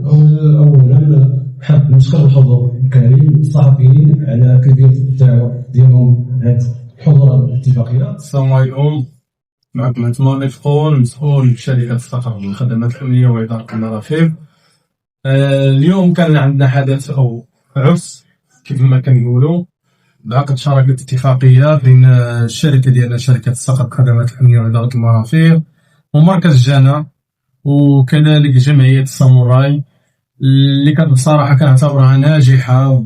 اولا حاب نشكر الحضور الكريم الصحفيين على كثير الدعوه ديالهم هذه حضور الاتفاقيه. السلام عليكم، معكم عثمان الفقور، مسؤول شركه الصقر للخدمات الامنيه واداره المرافق. اليوم كان عندنا حدث او عرس كيف ما كنقولوا، بعقد شراكه اتفاقيه بين الشركه ديالنا شركه الصقر للخدمات الامنيه واداره المرافق ومركز جانا وكذلك جمعيه الساموراي، اللي كانت بصراحه كنعتبرها ناجحه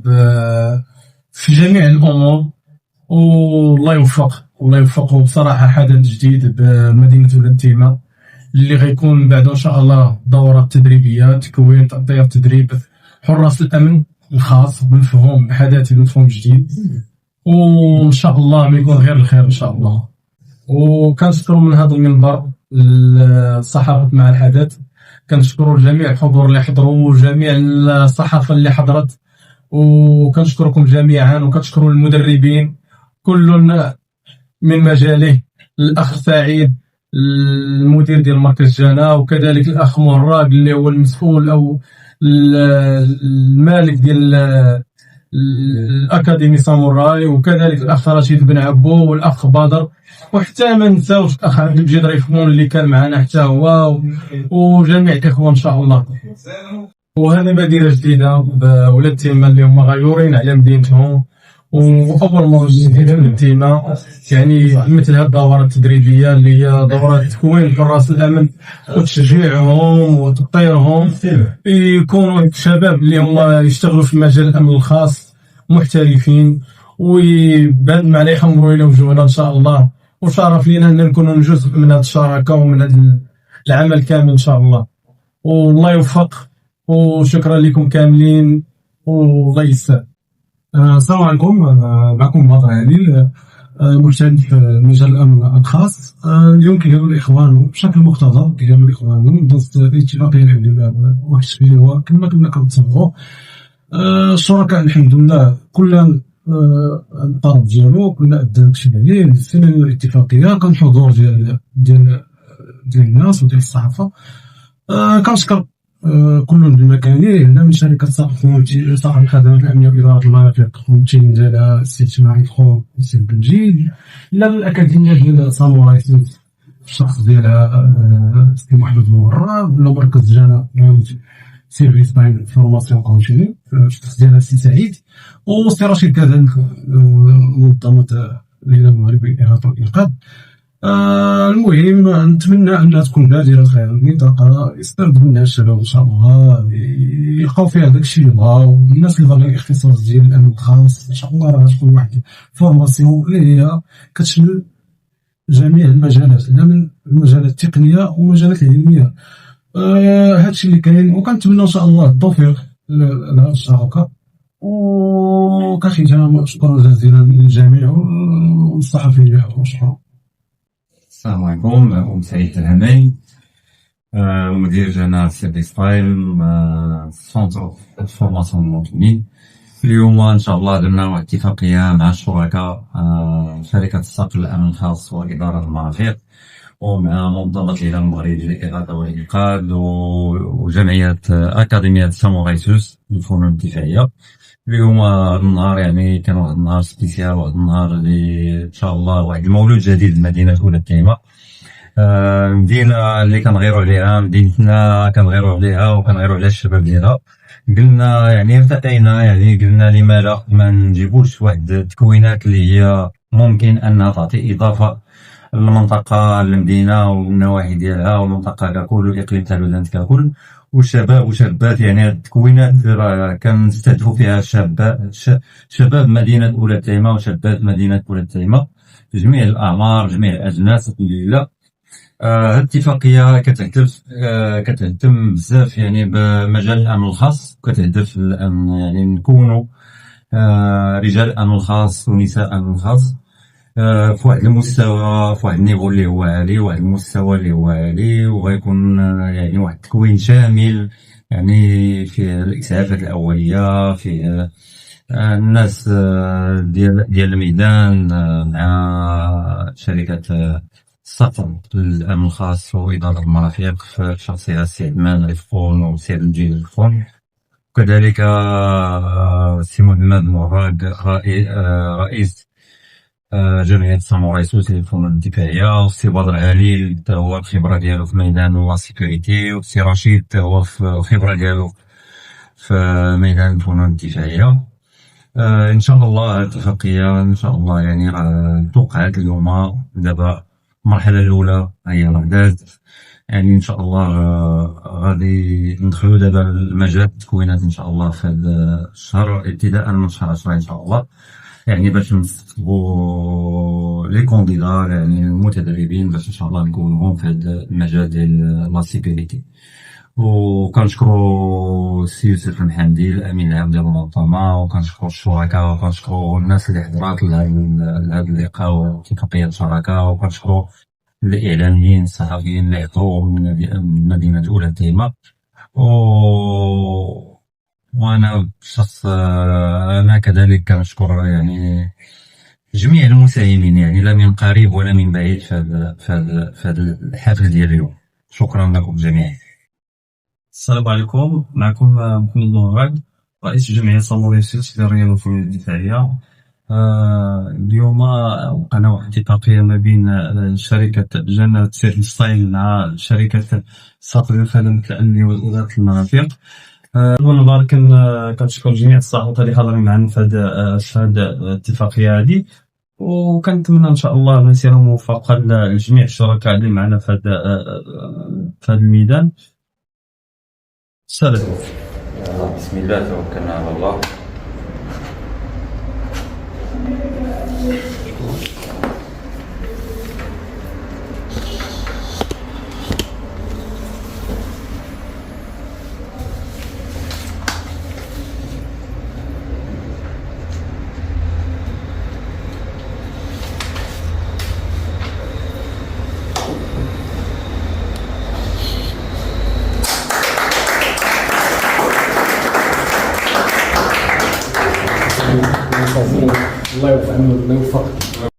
في جميع الامور. والله يوفقه بصراحه. حدث جديد بمدينه ولاد تيمه اللي غيكون بعده ان شاء الله دورات تدريبيه، تكوين تطوير تدريب حراس الامن الخاص بمفهوم حداثي بمفهوم جديد، وان شاء الله ما يكون غير الخير ان شاء الله. وكنشكروا من هذا المنبر الصحافه مع الحدث، كنشكروا جميع الحضور اللي حضروا وجميع الصحافه اللي حضرت، وكنشكركم جميعا. وكنشكروا المدربين كل من مجاله، الاخ سعيد المدير ديال مركز جانا، وكذلك الاخ مهراق اللي هو المسؤول او المالك ديال الاكاديمي ساموراي، وكذلك الاخ رشيد بن عبو والاخ بدر، وحتى ما نساوش الاخ عبد المجيد ريفمون اللي كان معنا حتى هو، وجميع الاخوه ان شاء الله. وهذه مدينه جديده بولاد تيمه اللي هما غيورين على مدينتهم، واول مره في ولاد تيمه يعني مثل هذه الدورات التدريبيه اللي هي دورات تكوين حراس الامن وتشجيعهم وتطيرهم، يكونوا شباب اللي هما يشتغلوا في مجال الامن الخاص محترفين، ويبان عليهم ويلا وجوهنا ان شاء الله. وشرف لينا ان نكونوا جزء من هذه الشراكه ومن هذا العمل كامل ان شاء الله. والله يوفق، وشكرا لكم كاملين، والله يسعد. السلام عليكم، معكم بدر علي مجتهد في مجال الامن الخاص. اليوم كيديروا الاخوان بشكل مختصر، كيديروا الاخوان ضد الاتفاقيه الحمد لله بواحد الشكل هو كما كنا كنتصوروا. الشركاء الحمد لله كل الطرف ديالو كنا ادى داكشي اللي عليه. السنه الاتفاقيه كان حضور ديال الناس وديال الصحافه. كنشكر كل بمكانه هنا من شركه صقر الخدمات الامنيه واداره المرافق، الممثلين ديالها السي اجتماعي الخو السي بنجيد، لا الاكاديميه ديال ساموراي الشخص ديالها السي محمد موراب، ولا مركز جانا سيرفيس باين فورماسيون كونتيني الشخص ديالها السي سعيد، والسي رشيد كذلك منظمه الهلال المغربي للاغاثه والانقاذ. المهم نتمنى انها تكون نادره الخير المنطقه، يستافد منها الشباب ان شاء الله، يلقاو فيها داكشي اللي بغاو. الناس اللي باغيين الاختصاص ديال الامن الخاص ان شاء الله راه غتكون واحد فورماسيون اللي هي كتشمل جميع المجالات، لا من المجالات التقنيه والمجالات العلميه. هادشي اللي كاين، وكنتمنى ان شاء الله التوفيق لهاد الشراكه. وكختام شكرا جزيلا للجميع والصحفيين اللي حضروا. شكرا. السلام عليكم، معكم سعيد الهمي، مدير جانا سيرفيس تايم سونتر فورماسيون المواطنين. اليوم ان شاء الله درنا واحد اتفاقيه مع الشركاء شركه الصقر للامن الخاص واداره المرافق، ومع منظمه الهلال المغربي للاغاثه والانقاذ، وجمعيه اكاديميه ساموراي سوس للفنون الدفاعيه. اليوم النهار يعني كان واحد النهار سبيسيال، واحد النهار اللي ان شاء الله واحد المولود جديد لمدينه ولاد تيمه. مدينه اللي كنغيروا عليها، مدينتنا كنغيروا عليها وكنغيروا على الشباب ديالها. قلنا يعني ارتقينا، يعني قلنا لما لا ما نجيبوش واحد التكوينات اللي هي ممكن انها تعطي اضافه للمنطقه المدينه والنواحي ديالها والمنطقه ككل والاقليم تاع الودان ككل، والشباب وشابات. يعني التكوينات كنستهدفوا فيها شباب مدينه ولاد تيمه وشابات مدينه ولاد تيمه في جميع الاعمار جميع الاجناس الحمد لله. هذه الاتفاقيه كتهتم بزاف يعني بمجال الامن الخاص، وكتهدف يعني نكونوا رجال الامن الخاص ونساء الامن الخاص في واحد المستوى، في واحد النيفو اللي هو عالي، واحد المستوى اللي هو عالي، وغيكون يعني واحد التكوين شامل يعني في الاسعافات الاوليه، في الناس ديال الميدان مع شركه السفر للأمن الخاص وإدارة المرافق في شخصية السي عثمان الفخون والسي عبد المجيد الفخون، وكذلك السي محمد مراد رئيس جمعية الساموراي سوس للفنون الدفاعية، والسي بدر علي تا هو الخبرة ديالو في ميدان لا سيكوريتي، والسي رشيد تا هو الخبرة ديالو في ميدان الفنون الدفاعية. ان شاء الله الاتفاقية ان شاء الله يعني راه توقعت اليوم. دابا المرحلة الأولى هي راه دازت، يعني ان شاء الله غادي ندخلو دابا لمجال التكوينات ان شاء الله في هذا الشهر، ابتداء من شهر 10 ان شاء الله، يعني باش نستقبلوا لي كونديدا يعني المتدربين باش ان شاء الله نكونهم في هذا المجال ديال لا سيكوريتي. وكنشكروا السي يوسف المحمدي الامين العام ديال المنظمه، وكنشكروا الشركاء، وكنشكروا الناس اللي حضرات لهذا اللقاء واتفاقيه الشراكه، وكنشكروا الاعلاميين الصحفيين اللي حضروا من مدينه اولى تيمه. وانا شخص انا كذلك كنشكر يعني جميع المساهمين، يعني لا من قريب ولا من بعيد في هذا الحفل ديال اليوم. شكرا لكم جميعا. السلام عليكم، معكم محمد مراد رئيس جمعية ساموراي سوس للرياضة والفنون الدفاعية. اليوم وقعنا واحد الاتفاقية ما بين شركة جنة سير ستايل مع شركة صقر للخدمة الأمنية وإدارة المرافق. أولا كنشكر جميع الصحافة اللي حاضرين معنا في هاد الاتفاقية هادي، وكنتمنى إن شاء الله مسيرة موفقة لجميع الشركاء اللي معنا في هاد الميدان. سلام. بسم الله توكلنا على الله. الله يوفقنا الله يوفقك.